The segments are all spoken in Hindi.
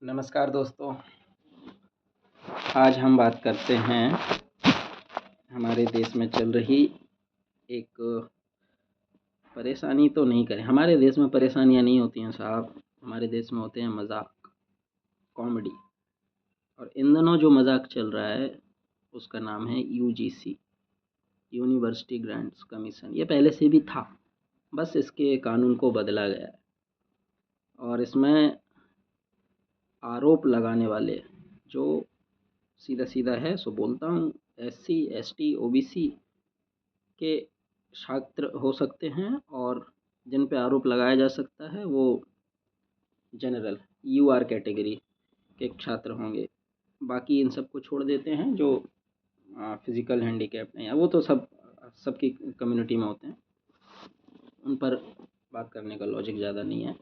नमस्कार दोस्तों। आज हम बात करते हैं हमारे देश में चल रही एक परेशानी। तो नहीं करें, हमारे देश में परेशानियां नहीं होती हैं साहब, हमारे देश में होते हैं मजाक, कॉमेडी। और इन दिनों जो मजाक चल रहा है उसका नाम है यूजीसी, यूनिवर्सिटी ग्रांट्स कमीशन। ये पहले से भी था, बस इसके कानून को बदला गया है। और इसमें आरोप लगाने वाले जो सीधा सीधा है सो बोलता हूँ, SC ST OBC के छात्र हो सकते हैं, और जिन पे आरोप लगाया जा सकता है वो जनरल UR कैटेगरी के छात्र होंगे। बाकी इन सबको छोड़ देते हैं जो फिजिकल हैंडीकैप हैं, या वो तो सबकी कम्युनिटी में होते हैं, उन पर बात करने का लॉजिक ज़्यादा नहीं है।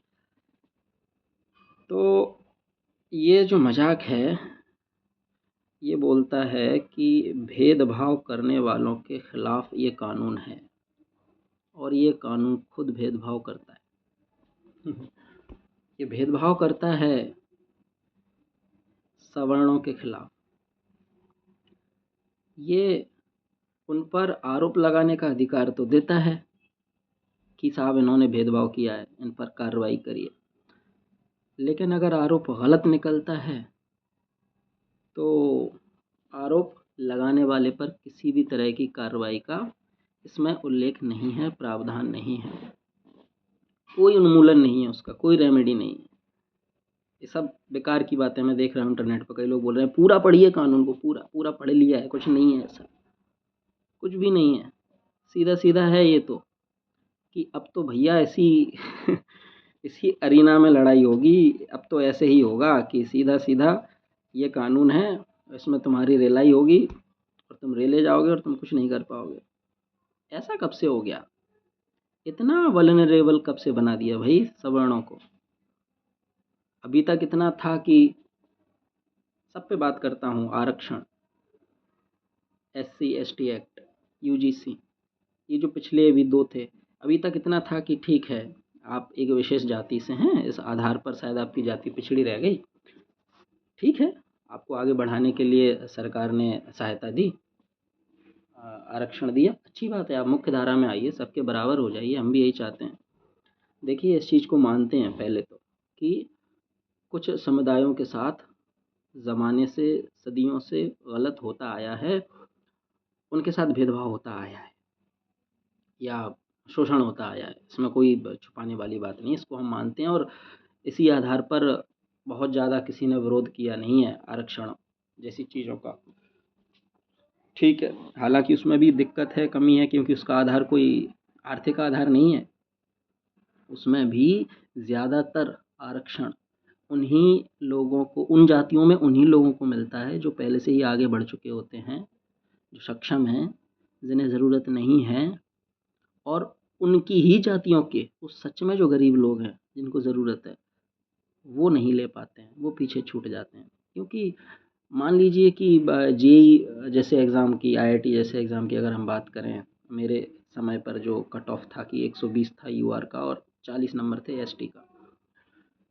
तो ये जो मजाक है ये बोलता है कि भेदभाव करने वालों के खिलाफ ये कानून है, और ये कानून खुद भेदभाव करता है। ये भेदभाव करता है सवर्णों के खिलाफ। ये उन पर आरोप लगाने का अधिकार तो देता है कि साहब इन्होंने भेदभाव किया है, इन पर कार्रवाई करिए। लेकिन अगर आरोप गलत निकलता है तो आरोप लगाने वाले पर किसी भी तरह की कार्रवाई का इसमें उल्लेख नहीं है, प्रावधान नहीं है, कोई उन्मूलन नहीं है, उसका कोई रेमेडी नहीं है। ये सब बेकार की बातें मैं देख रहा हूँ इंटरनेट पर, कई लोग बोल रहे हैं पूरा पढ़िए कानून को, पूरा पूरा पढ़ लिया है। कुछ नहीं है ऐसा, कुछ भी नहीं है। सीधा सीधा है ये तो, कि अब तो भैया ऐसी इसी अरीना में लड़ाई होगी। अब तो ऐसे ही होगा कि सीधा सीधा ये कानून है, इसमें तुम्हारी रेलाई होगी और तुम रेले जाओगे और तुम कुछ नहीं कर पाओगे। ऐसा कब से हो गया? इतना वल्नरेबल कब से बना दिया भाई सवर्णों को? अभी तक इतना था कि सब पे बात करता हूँ, आरक्षण, SC ST एक्ट, UGC, ये जो पिछले अभी दो थे, अभी तक इतना था कि ठीक है आप एक विशेष जाति से हैं, इस आधार पर शायद आपकी जाति पिछड़ी रह गई, ठीक है, आपको आगे बढ़ाने के लिए सरकार ने सहायता दी, आरक्षण दिया, अच्छी बात है, आप मुख्य धारा में आइए, सबके बराबर हो जाइए, हम भी यही चाहते हैं। देखिए इस चीज़ को मानते हैं पहले तो, कि कुछ समुदायों के साथ ज़माने से, सदियों से गलत होता आया है, उनके साथ भेदभाव होता आया है या शोषण होता आया है, इसमें कोई छुपाने वाली बात नहीं है, इसको हम मानते हैं। और इसी आधार पर बहुत ज़्यादा किसी ने विरोध किया नहीं है आरक्षण जैसी चीज़ों का, ठीक है। हालांकि उसमें भी दिक्कत है, कमी है, क्योंकि उसका आधार कोई आर्थिक आधार नहीं है। उसमें भी ज़्यादातर आरक्षण उन्हीं लोगों को, उन जातियों में उन्हीं लोगों को मिलता है जो पहले से ही आगे बढ़ चुके होते हैं, जो सक्षम हैं, जिन्हें ज़रूरत नहीं है। और उनकी ही जातियों के, वो सच में जो गरीब लोग हैं जिनको ज़रूरत है, वो नहीं ले पाते हैं, वो पीछे छूट जाते हैं। क्योंकि मान लीजिए कि JEE जैसे एग्ज़ाम की, IIT जैसे एग्ज़ाम की अगर हम बात करें, मेरे समय पर जो कट ऑफ था कि 120 था UR का और 40 नंबर थे ST का,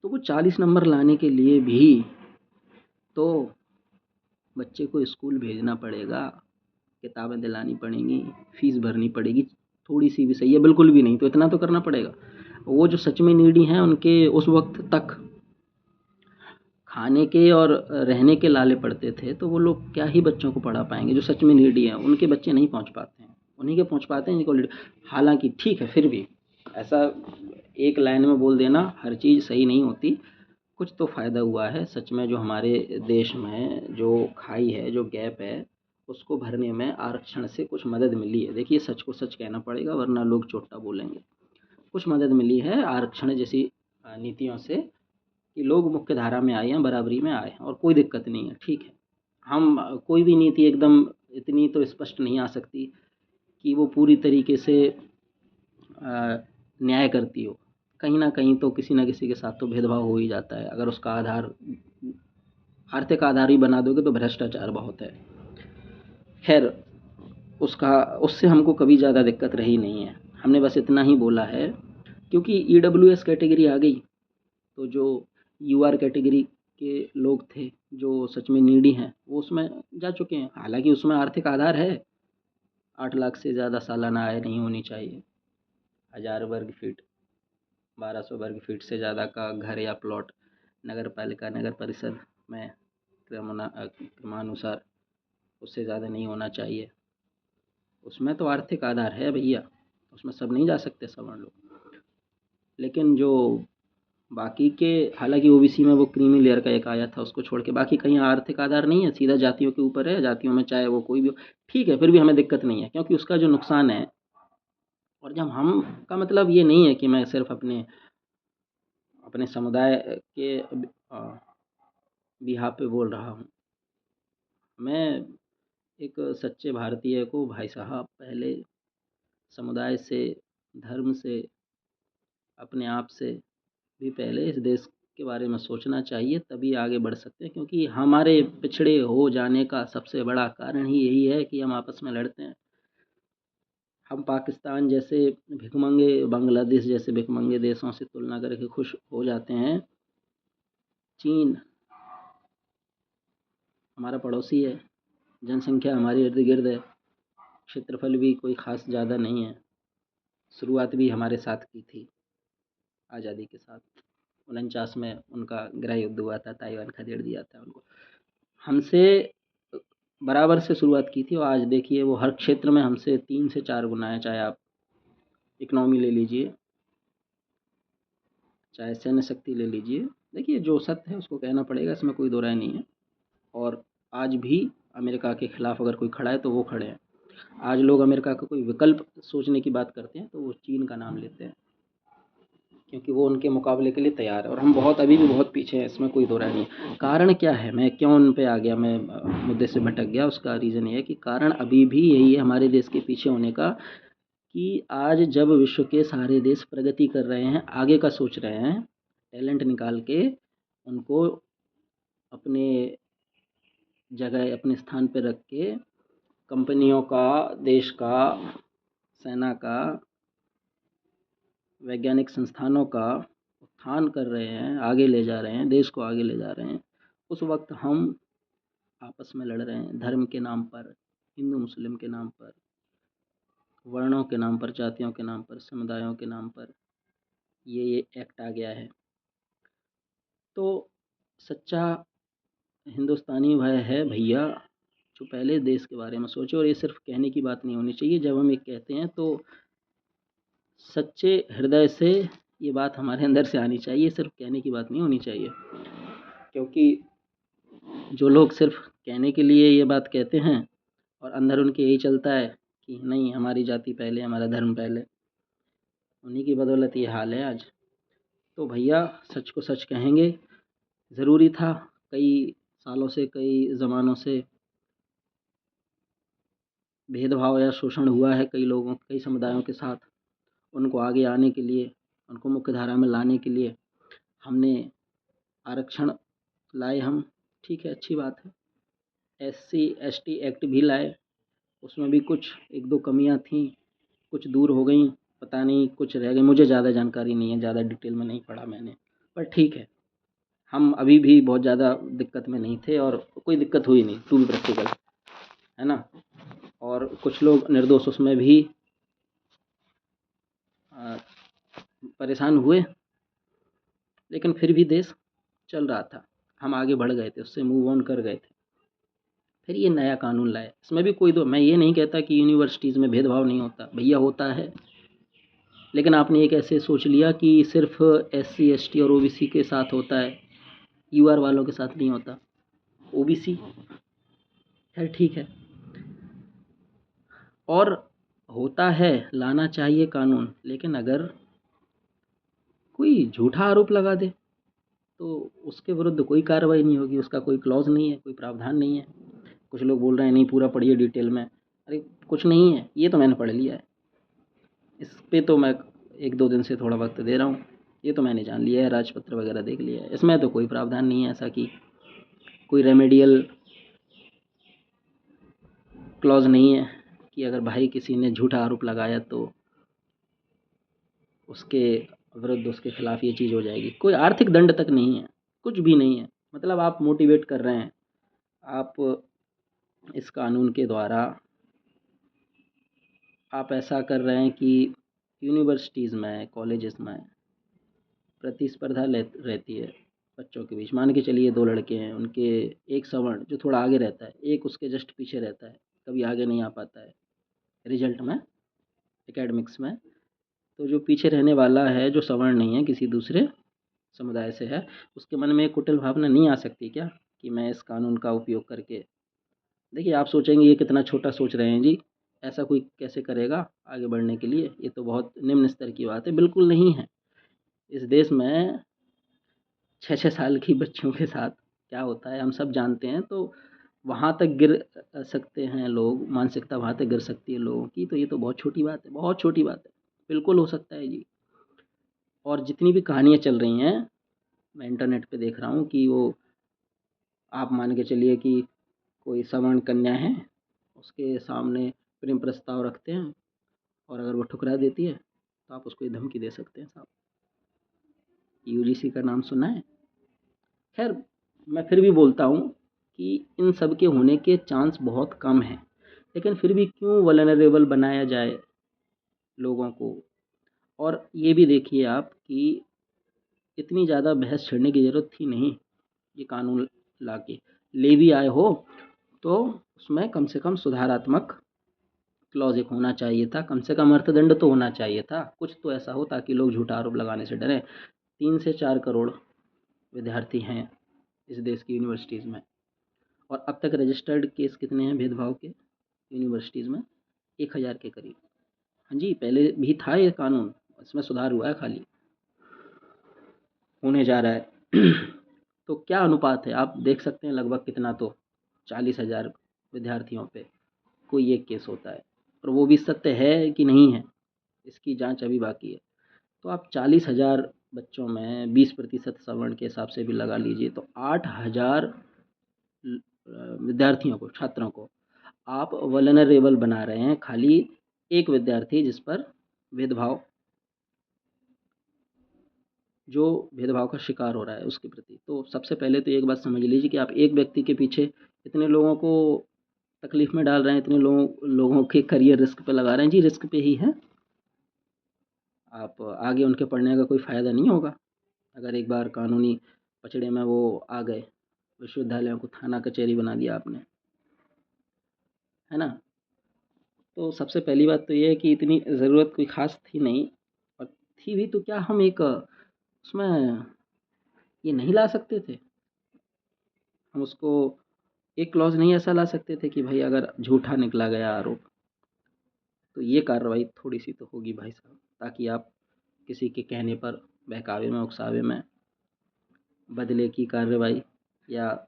तो वो 40 नंबर लाने के लिए भी तो बच्चे को स्कूल भेजना पड़ेगा, किताबें दिलानी पड़ेंगी, फीस भरनी पड़ेगी, थोड़ी सी भी सही है, बिल्कुल भी नहीं तो इतना तो करना पड़ेगा। वो जो सच में नीडी हैं, उनके उस वक्त तक खाने के और रहने के लाले पड़ते थे, तो वो लोग क्या ही बच्चों को पढ़ा पाएंगे। जो सच में नीडी हैं उनके बच्चे नहीं पहुंच पाते हैं, उन्हीं के पहुंच पाते हैं जिनको। हालांकि ठीक है, फिर भी ऐसा एक लाइन में बोल देना हर चीज़ सही नहीं होती, कुछ तो फ़ायदा हुआ है सच में। जो हमारे देश में जो खाई है, जो गैप है, उसको भरने में आरक्षण से कुछ मदद मिली है। देखिए सच को सच कहना पड़ेगा, वरना लोग चोट्टा बोलेंगे। कुछ मदद मिली है आरक्षण जैसी नीतियों से, कि लोग मुख्य धारा में आए हैं, बराबरी में आए हैं, और कोई दिक्कत नहीं है, ठीक है। हम कोई भी नीति एकदम इतनी तो स्पष्ट नहीं आ सकती कि वो पूरी तरीके से न्याय करती हो। कहीं ना कहीं तो किसी ना किसी के साथ तो भेदभाव हो ही जाता है। अगर उसका आधार आर्थिक आधार ही बना दोगे तो भ्रष्टाचार बहुत है। खैर, उसका उससे हमको कभी ज़्यादा दिक्कत रही नहीं है, हमने बस इतना ही बोला है। क्योंकि EWS कैटेगरी आ गई तो जो UR कैटेगरी के लोग थे जो सच में नीडी हैं, वो उसमें जा चुके हैं। हालाँकि उसमें आर्थिक आधार है, 8 लाख से ज़्यादा सालाना आय नहीं होनी चाहिए, 1000 वर्ग फीट, 1200 वर्ग फीट से ज़्यादा का घर या प्लॉट नगर पालिका, नगर परिषद में क्रमानुसार उससे ज़्यादा नहीं होना चाहिए। उसमें तो आर्थिक आधार है भैया, उसमें सब नहीं जा सकते सवर्ण लोग। लेकिन जो बाकी के, हालांकि ओबीसी में वो क्रीमी लेयर का एक आया था, उसको छोड़ के बाकी कहीं आर्थिक आधार नहीं है, सीधा जातियों के ऊपर है। जातियों में चाहे वो कोई भी हो, ठीक है, फिर भी हमें दिक्कत नहीं है, क्योंकि उसका जो नुकसान है, और जब हम का मतलब ये नहीं है कि मैं सिर्फ अपने अपने समुदाय के बिहाफ पे बोल रहा हूँ। मैं एक सच्चे भारतीय को भाई साहब पहले समुदाय से, धर्म से, अपने आप से भी पहले इस देश के बारे में सोचना चाहिए, तभी आगे बढ़ सकते हैं। क्योंकि हमारे पिछड़े हो जाने का सबसे बड़ा कारण ही यही है कि हम आपस में लड़ते हैं। हम पाकिस्तान जैसे भिखमंगे, बांग्लादेश जैसे भिखमंगे देशों से तुलना करके खुश हो जाते हैं। चीन हमारा पड़ोसी है, जनसंख्या हमारे इर्द गिर्द है, क्षेत्रफल भी कोई ख़ास ज़्यादा नहीं है, शुरुआत भी हमारे साथ की थी आज़ादी के साथ। 49 में उनका गृह युद्ध हुआ था, ताइवान खदेड़ दिया था उनको। हमसे बराबर से शुरुआत की थी, और आज देखिए वो हर क्षेत्र में हमसे 3 से 4 गुना है। चाहे आप इकनॉमी ले लीजिए, चाहे सैन्य शक्ति ले लीजिए। देखिए जो सत्य है उसको कहना पड़ेगा, इसमें कोई दो राय नहीं है। और आज भी अमेरिका के खिलाफ अगर कोई खड़ा है तो वो खड़े हैं। आज लोग अमेरिका का कोई विकल्प सोचने की बात करते हैं तो वो चीन का नाम लेते हैं, क्योंकि वो उनके मुकाबले के लिए तैयार है। और हम बहुत, अभी भी बहुत पीछे हैं, इसमें कोई दो राय नहीं है। कारण क्या है, मैं क्यों उन पे आ गया, मैं मुद्दे से भटक गया, उसका रीज़न ये है कि कारण अभी भी यही है हमारे देश के पीछे होने का, कि आज जब विश्व के सारे देश प्रगति कर रहे हैं, आगे का सोच रहे हैं, टैलेंट निकाल के उनको अपने जगह, अपने स्थान पे रख के, कंपनियों का, देश का, सेना का, वैज्ञानिक संस्थानों का उत्थान कर रहे हैं, आगे ले जा रहे हैं, देश को आगे ले जा रहे हैं, उस वक्त हम आपस में लड़ रहे हैं धर्म के नाम पर, हिंदू मुस्लिम के नाम पर, वर्णों के नाम पर, जातियों के नाम पर, समुदायों के नाम पर ये एक्ट आ गया है। तो सच्चा हिंदुस्तानी वह है भैया जो पहले देश के बारे में सोचे। और ये सिर्फ कहने की बात नहीं होनी चाहिए, जब हम ये कहते हैं तो सच्चे हृदय से ये बात हमारे अंदर से आनी चाहिए, सिर्फ कहने की बात नहीं होनी चाहिए। क्योंकि जो लोग सिर्फ कहने के लिए ये बात कहते हैं और अंदर उनके यही चलता है कि नहीं हमारी जाति पहले, हमारा धर्म पहले, उन्हीं की बदौलत ये हाल है आज। तो भैया सच को सच कहेंगे, ज़रूरी था, कई सालों से, कई ज़मानों से भेदभाव या शोषण हुआ है कई लोगों, कई समुदायों के साथ। उनको आगे आने के लिए, उनको मुख्य धारा में लाने के लिए हमने आरक्षण लाए हम, ठीक है, अच्छी बात है। एससी एसटी एक्ट भी लाए, उसमें भी कुछ एक दो कमियां थीं, कुछ दूर हो गई, पता नहीं कुछ रह गई, मुझे ज़्यादा जानकारी नहीं है, ज़्यादा डिटेल में नहीं पढ़ा मैंने, पर ठीक है, हम अभी भी बहुत ज़्यादा दिक्कत में नहीं थे और कोई दिक्कत हुई नहीं, टू बी प्रैक्टिकल, है ना। और कुछ लोग निर्दोष उसमें भी परेशान हुए, लेकिन फिर भी देश चल रहा था, हम आगे बढ़ गए थे, उससे मूव ऑन कर गए थे। फिर ये नया कानून लाए, इसमें भी कोई दो, मैं ये नहीं कहता कि यूनिवर्सिटीज़ में भेदभाव नहीं होता, भैया होता है। लेकिन आपने एक ऐसे सोच लिया कि सिर्फ एससी एसटी और ओबीसी के साथ होता है, यूआर वालों के साथ नहीं होता। ओबीसी खैर ठीक है, और होता है, लाना चाहिए कानून, लेकिन अगर कोई झूठा आरोप लगा दे तो उसके विरुद्ध कोई कार्रवाई नहीं होगी, उसका कोई क्लॉज नहीं है, कोई प्रावधान नहीं है। कुछ लोग बोल रहे हैं नहीं पूरा पढ़िए डिटेल में, अरे कुछ नहीं है, ये तो मैंने पढ़ लिया है, इस पे तो मैं 1-2 दिन से थोड़ा वक्त दे रहा हूँ, ये तो मैंने जान लिया है, राजपत्र वगैरह देख लिया है, इसमें तो कोई प्रावधान नहीं है ऐसा कि कोई रेमेडियल क्लॉज नहीं है कि अगर भाई किसी ने झूठा आरोप लगाया तो उसके विरुद्ध, उसके खिलाफ ये चीज़ हो जाएगी। कोई आर्थिक दंड तक नहीं है, कुछ भी नहीं है, मतलब आप मोटिवेट कर रहे हैं, आप इस कानून के द्वारा आप ऐसा कर रहे हैं कि यूनिवर्सिटीज़ में, कॉलेजेस में प्रतिस्पर्धा रहती है बच्चों के बीच। मान के चलिए 2 लड़के हैं, उनके एक सवर्ण जो थोड़ा आगे रहता है, एक उसके जस्ट पीछे रहता है, कभी आगे नहीं आ पाता है रिजल्ट में, एकेडमिक्स में। तो जो पीछे रहने वाला है, जो सवर्ण नहीं है, किसी दूसरे समुदाय से है, उसके मन में एक कुटिल भावना नहीं आ सकती क्या कि मैं इस कानून का उपयोग करके, देखिए आप सोचेंगे ये कितना छोटा सोच रहे हैं जी, ऐसा कोई कैसे करेगा आगे बढ़ने के लिए, ये तो बहुत निम्न स्तर की बात है। बिल्कुल नहीं है। इस देश में 6-6 साल की बच्चियों के साथ क्या होता है हम सब जानते हैं। तो वहाँ तक गिर सकते हैं लोग, मानसिकता वहाँ तक गिर सकती है लोगों की, तो ये तो बहुत छोटी बात है, बहुत छोटी बात है। बिल्कुल हो सकता है जी। और जितनी भी कहानियाँ चल रही हैं, मैं इंटरनेट पे देख रहा हूँ कि वो, आप मान के चलिए कि कोई सवर्ण कन्या है, उसके सामने प्रेम प्रस्ताव रखते हैं, और अगर वो ठुकरा देती है तो आप उसको ये धमकी दे सकते हैं साहब। यूजीसी का नाम सुना है? खैर, मैं फिर भी बोलता हूँ कि इन सब के होने के चांस बहुत कम हैं, लेकिन फिर भी क्यों वल्नरेबल बनाया जाए लोगों को। और ये भी देखिए आप कि इतनी ज़्यादा बहस छेड़ने की ज़रूरत थी नहीं, ये कानून लाके ले भी आए हो तो उसमें कम से कम सुधारात्मक क्लॉज एक होना चाहिए था, कम से कम अर्थदंड तो होना चाहिए था, कुछ तो ऐसा हो ताकि लोग झूठा आरोप लगाने से डरें। 3 से 4 करोड़ विद्यार्थी हैं इस देश की यूनिवर्सिटीज़ में, और अब तक रजिस्टर्ड केस कितने हैं भेदभाव के यूनिवर्सिटीज़ में? 1000 के करीब। हाँ जी, पहले भी था ये कानून, इसमें सुधार हुआ है, खाली होने जा रहा है। तो क्या अनुपात है आप देख सकते हैं, लगभग कितना, तो 40,000 विद्यार्थियों पे कोई एक केस होता है, और वो भी सत्य है कि नहीं है इसकी जांच अभी बाकी है। तो आप 40,000 बच्चों में 20% सवर्ण के हिसाब से भी लगा लीजिए, तो 8,000 विद्यार्थियों को, छात्रों को आप वल्नरेबल बना रहे हैं, खाली एक विद्यार्थी जिस पर भेदभाव, जो भेदभाव का शिकार हो रहा है उसके प्रति। तो सबसे पहले तो एक बात समझ लीजिए कि आप एक व्यक्ति के पीछे इतने लोगों को तकलीफ में डाल रहे हैं, इतने लोगों के करियर रिस्क पे लगा रहे हैं। जी रिस्क पे ही है, आप आगे उनके पढ़ने का कोई फ़ायदा नहीं होगा अगर एक बार कानूनी पचड़े में वो आ गए। विश्वविद्यालयों को थाना कचहरी बना दिया आपने, है ना? तो सबसे पहली बात तो ये है कि इतनी ज़रूरत कोई ख़ास थी नहीं, और थी भी तो क्या हम एक उसमें ये नहीं ला सकते थे? हम उसको एक क्लॉज़ नहीं ऐसा ला सकते थे कि भाई अगर झूठा निकला गया आरोप, तो ये कार्रवाई थोड़ी-सी तो होगी भाई साहब, ताकि आप किसी के कहने पर, बहकावे में, उकसावे में, बदले की कार्रवाई, या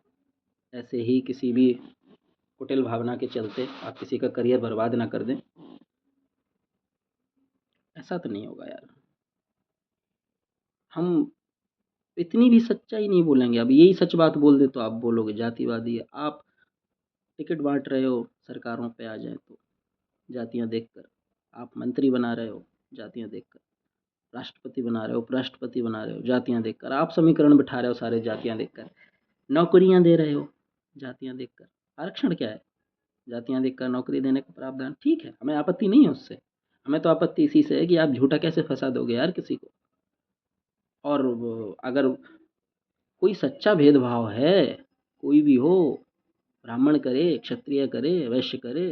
ऐसे ही किसी भी कुटिल भावना के चलते आप किसी का करियर बर्बाद ना कर दें। ऐसा तो नहीं होगा यार। हम इतनी भी सच्चाई नहीं बोलेंगे, अब यही सच बात बोल दे तो आप बोलोगे जातिवादी है। आप टिकट बाँट रहे हो सरकारों पे आ जाएँ तो, जातियाँ देखकर। आप मंत्री बना रहे हो जातियाँ देखकर, राष्ट्रपति बना रहे हो, उपराष्ट्रपति बना रहे हो जातियाँ देखकर, आप समीकरण बिठा रहे हो सारे जातियाँ देखकर, नौकरियाँ दे रहे हो जातियाँ देखकर। आरक्षण क्या है? जातियाँ देखकर नौकरी देने का प्रावधान, ठीक है, हमें आपत्ति नहीं है उससे। हमें तो आपत्ति इसी से है कि आप झूठा कैसे फँसा दोगे यार किसी को। और अगर कोई सच्चा भेदभाव है, कोई भी हो, ब्राह्मण करे, क्षत्रिय करे, वैश्य करे,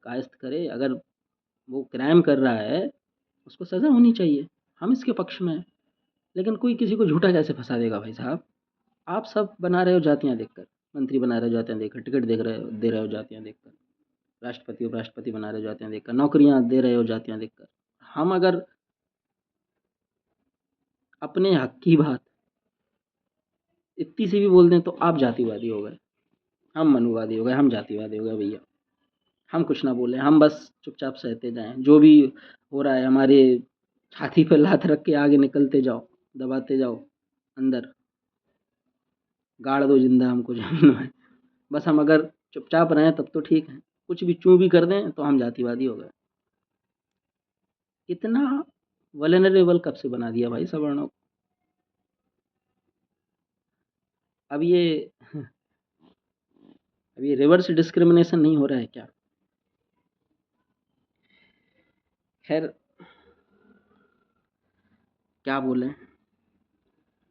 कायस्थ करे, अगर वो क्राइम कर रहा है, उसको सज़ा होनी चाहिए। हम इसके पक्ष में हैं। लेकिन कोई किसी को झूठा कैसे फँसा देगा भाई साहब? आप सब बना रहे हो जातियाँ देखकर, मंत्री बना रहे हो जातियाँ देखकर, टिकट दे रहे हो जातियाँ देखकर, राष्ट्रपति, उपराष्ट्रपति बना रहे हो जातियाँ देखकर, नौकरियाँ दे रहे हो जातियाँ देखकर। हम अगर अपने हक की बात इतनी सी भी बोल दें तो आप जातिवादी हो गए, हम मनुवादी हो गए, हम जातिवादी हो गए भैया। हम कुछ ना बोलें, हम बस चुपचाप सहते जाएँ। जो भी हो रहा है हमारे छाती पे लात रख के आगे निकलते जाओ, दबाते जाओ अंदर, गाड़ दो ज़िंदा हमको ज़मीन में। बस हम अगर चुपचाप रहें तब तो ठीक है, कुछ भी चूँ भी कर दें तो हम जातिवादी हो गए। इतना वल्नरेबल कब से बना दिया भाई सवर्णों को? अब ये अब ये रिवर्स डिस्क्रिमिनेशन नहीं हो रहा है क्या? खैर, क्या बोलें,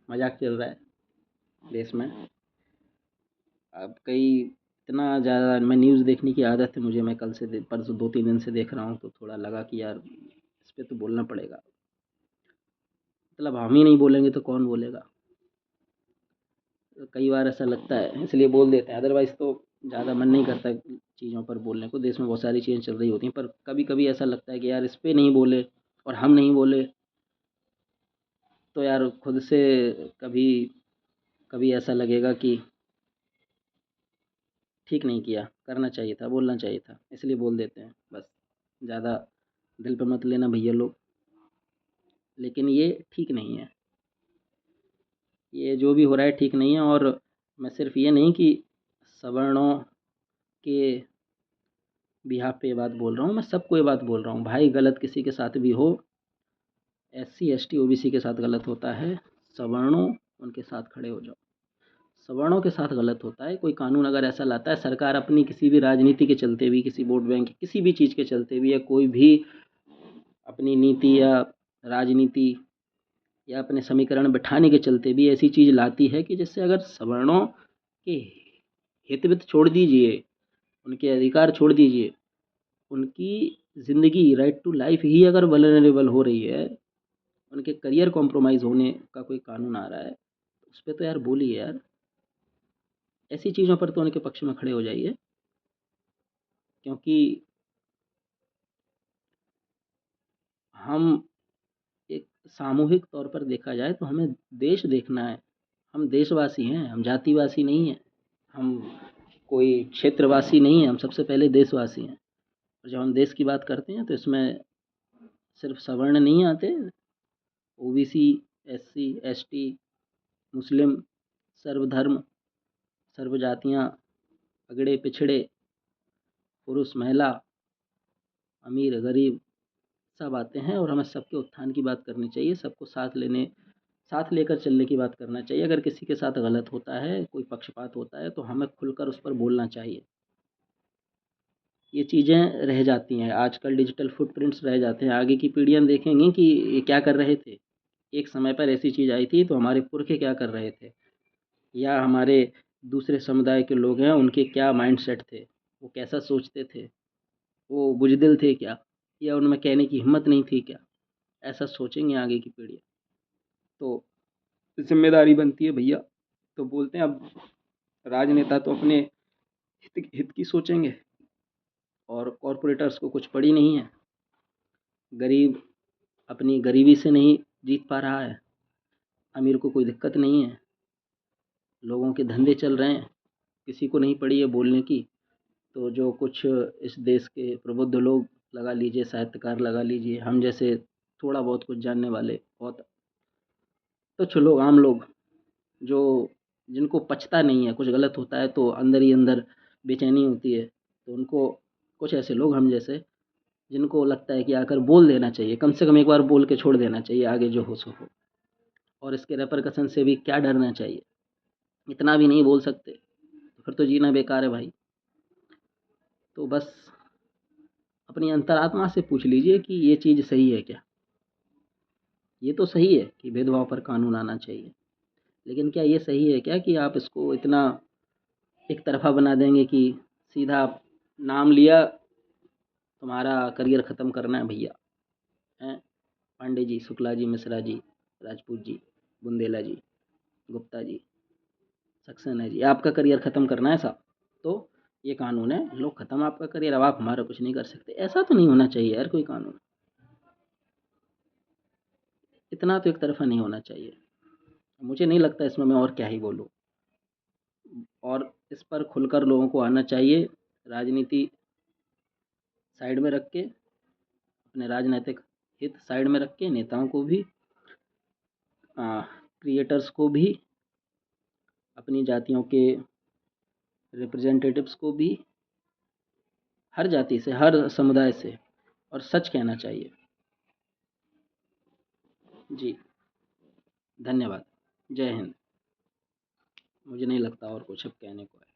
मजाक चल रहा है देश में। अब कई इतना ज़्यादा मैं न्यूज़ देखने की आदत है मुझे, मैं कल से परसों 2-3 दिन से देख रहा हूँ, तो थोड़ा लगा कि यार इस पे तो बोलना पड़ेगा। मतलब हम ही नहीं बोलेंगे तो कौन बोलेगा? तो कई बार ऐसा लगता है इसलिए बोल देते हैं, अदरवाइज़ तो ज़्यादा मन नहीं करता चीज़ों पर बोलने को। देश में बहुत सारी चीज़ें चल रही होती हैं, पर कभी-कभी ऐसा लगता है कि यार इस पे नहीं बोले और हम नहीं बोले तो यार खुद से कभी कभी ऐसा लगेगा कि ठीक नहीं किया, करना चाहिए था, बोलना चाहिए था, इसलिए बोल देते हैं बस। ज़्यादा दिल पे मत लेना भैया लोग, लेकिन ये ठीक नहीं है। ये जो भी हो रहा है ठीक नहीं है। और मैं सिर्फ़ ये नहीं कि सवर्णों के बिहाफ़ पे ये बात बोल रहा हूँ, मैं सबको ये बात बोल रहा हूँ, भाई गलत किसी के साथ भी हो, एससी, एसटी, ओबीसी के साथ गलत होता है, सवर्णों उनके साथ खड़े हो जाओ। सवर्णों के साथ गलत होता है, कोई कानून अगर ऐसा लाता है, सरकार अपनी किसी भी राजनीति के चलते भी, किसी वोट बैंक किसी भी चीज़ के चलते भी, या कोई भी अपनी नीति या राजनीति या अपने समीकरण बिठाने के चलते भी ऐसी चीज़ लाती है कि जिससे अगर सवर्णों के हित वित छोड़ दीजिए, उनके अधिकार छोड़ दीजिए, उनकी ज़िंदगी राइट टू लाइफ ही अगर वल्नरेबल हो रही है, उनके करियर कॉम्प्रोमाइज़ होने का कोई कानून आ रहा है, उस पे तो यार बोलिए यार। ऐसी चीज़ों पर तो उनके पक्ष में खड़े हो जाइए, क्योंकि हम एक सामूहिक तौर पर देखा जाए तो हमें देश देखना है। हम देशवासी हैं, हम जातिवासी नहीं हैं, हम कोई क्षेत्रवासी नहीं हैं, हम सबसे पहले देशवासी हैं। और जब हम देश की बात करते हैं तो इसमें सिर्फ सवर्ण नहीं आते, ओबीसी, एससी, एसटी, मुस्लिम, सर्वधर्म, सर्व जातियाँ, अगड़े पिछड़े, पुरुष महिला, अमीर गरीब, सब आते हैं और हमें सबके उत्थान की बात करनी चाहिए, सबको साथ लेकर चलने की बात करना चाहिए। अगर किसी के साथ गलत होता है, कोई पक्षपात होता है, तो हमें खुलकर उस पर बोलना चाहिए। ये चीज़ें रह जाती हैं, आजकल डिजिटल फुटप्रिंट्स रह जाते हैं, आगे की पीढ़ियाँ देखेंगी कि ये क्या कर रहे थे। एक समय पर ऐसी चीज़ आई थी तो हमारे पुरखे क्या कर रहे थे, या हमारे दूसरे समुदाय के लोग हैं उनके क्या माइंडसेट थे, वो कैसा सोचते थे, वो बुज़दिल थे क्या, या उनमें कहने की हिम्मत नहीं थी क्या? ऐसा सोचेंगे आगे की पीढ़ी, तो ज़िम्मेदारी बनती है भैया। तो बोलते हैं अब राजनेता तो अपने हित की सोचेंगे, और कॉरपोरेटर्स को कुछ पड़ी नहीं है। गरीब अपनी गरीबी से नहीं जीत पा रहा है, अमीर को कोई दिक्कत नहीं है, लोगों के धंधे चल रहे हैं, किसी को नहीं पड़ी है बोलने की। तो जो कुछ इस देश के प्रबुद्ध लोग लगा लीजिए, साहित्यकार लगा लीजिए, हम जैसे थोड़ा बहुत कुछ जानने वाले, बहुत तुच्छ लोग, आम लोग, जो जिनको पचता नहीं है, कुछ गलत होता है तो अंदर ही अंदर बेचैनी होती है, तो उनको, कुछ ऐसे लोग हम जैसे, जिनको लगता है कि आकर बोल देना चाहिए, कम से कम एक बार बोल के छोड़ देना चाहिए, आगे जो हो सो हो। और इसके रेपरकशन से भी क्या डरना चाहिए, इतना भी नहीं बोल सकते तो फिर तो जीना बेकार है भाई। तो बस अपनी अंतरात्मा से पूछ लीजिए कि ये चीज़ सही है क्या? ये तो सही है कि भेदभाव पर कानून आना चाहिए, लेकिन क्या ये सही है क्या कि आप इसको इतना एक तरफ़ा बना देंगे कि सीधा नाम लिया, तुम्हारा करियर ख़त्म करना है भैया, हैं? पांडे जी, शुक्ला जी, मिश्रा जी, राजपूत जी, बुंदेला जी, गुप्ता जी, सक्सेना जी, आपका करियर ख़त्म करना है साहब, तो ये कानून है, लो ख़त्म आपका करियर, अब आप हमारा कुछ नहीं कर सकते। ऐसा तो नहीं होना चाहिए यार कोई कानून, इतना तो एक तरफ़ा नहीं होना चाहिए। मुझे नहीं लगता इसमें मैं और क्या ही बोलूँ, और इस पर खुलकर लोगों को आना चाहिए। राजनीति साइड में रख के, अपने राजनैतिक हित साइड में रख के, नेताओं को भी, क्रिएटर्स को भी, अपनी जातियों के रिप्रेजेंटेटिव्स को भी, हर जाति से, हर समुदाय से, और सच कहना चाहिए। जी, धन्यवाद। जय हिंद। मुझे नहीं लगता और कुछ अब कहने को है।